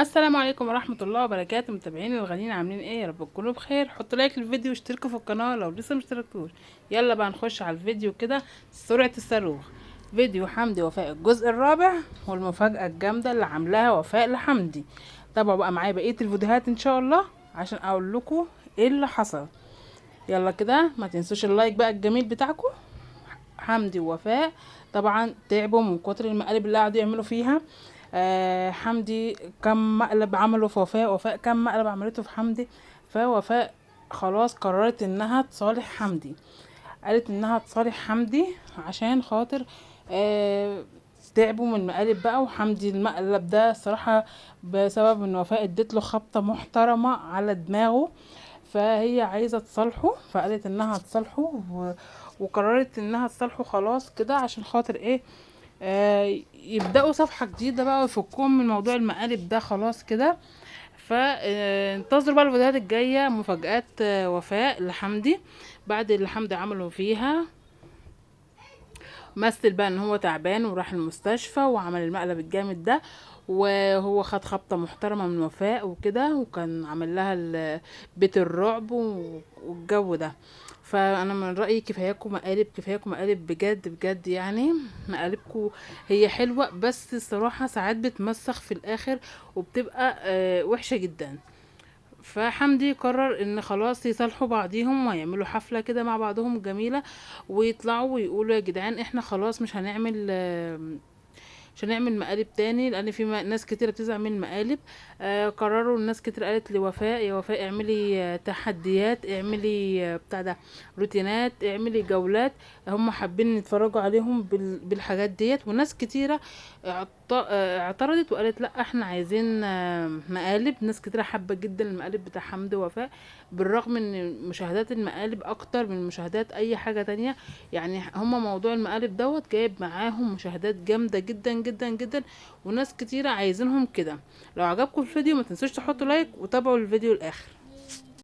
السلام عليكم ورحمة الله وبركاته. متابعين الغاليين عاملين ايه؟ يا رب تكونوا بخير. حطوا لايك للفيديو واشتركوا في القناة لو لسه مشتركتوش. يلا بقى نخش على الفيديو كده. سرعة الصاروخ. فيديو حمدي وفاء الجزء الرابع والمفاجأة الجامدة اللي عاملاها وفاء لحمدي. تابعوا بقى معايا بقية الفيديوهات ان شاء الله عشان اقول لكم ايه اللي حصل. يلا كده ما تنسوش اللايك بقى الجميل بتاعكم. حمدي ووفاء طبعا تعبوا من كتر المقالب اللي قعدوا يعملوا فيها. حمدي كم مقلب عمله في وفاء، وفاء كم مقلب عملته في حمدي. فوفاء خلاص قررت انها تصالح حمدي. قالت انها تصالح حمدي عشان خاطر تعبوا من المقالب بقى. وحمدي المقلب ده صراحة بسبب ان وفاء ادت له خبطة محترمة على دماغه، فهي عايزة تصالحه. فقالت انها تصالحه وقررت انها تصالحه خلاص كده عشان خاطر ايه، يبدأوا صفحة جديدة بقى ويفكوهم من موضوع المقالب ده خلاص كده. فانتظروا بقى الفيديوهات الجاية مفاجآت وفاء لحمدي بعد اللي حمدي عمله فيها. مثل بقى ان هو تعبان وراح المستشفى وعمل المقلب الجامد ده، وهو خد خبطة محترمة من وفاء وكده، وكان عمل لها بيت الرعب والجو ده. فانا من رأيي كفاياكم مقالب، كفاياكم مقالب بجد بجد يعني. مقالبكم هي حلوة بس الصراحة ساعات بتمسخ في الاخر وبتبقى وحشة جدا. فحمدي قرر ان خلاص يصالحوا بعضيهم ويعملوا حفلة كده مع بعضهم جميلة، ويطلعوا ويقولوا يا جدعان احنا خلاص مش هنعمل مقالب تاني، لان في ناس كتير بتزعل من المقالب. قرروا الناس كتير قالت لوفاء يا وفاء اعملي تحديات، اعملي بتاع ده روتينات، اعملي جولات. هم حابين يتفرجوا عليهم بالحاجات ديت. وناس كتيرة اعترضت وقالت لا احنا عايزين مقالب. ناس كتيرة حابة جدا المقالب بتاع حمدي ووفاء، بالرغم ان مشاهدات المقالب اكتر من مشاهدات اي حاجة تانية. يعني هما موضوع المقالب دوت جايب معاهم مشاهدات جامدة جدا جدا جدا، وناس كتيرة عايزينهم كده. لو عجبكم الفيديو ما تنسوش تحطوا لايك وتابعوا الفيديو الاخر.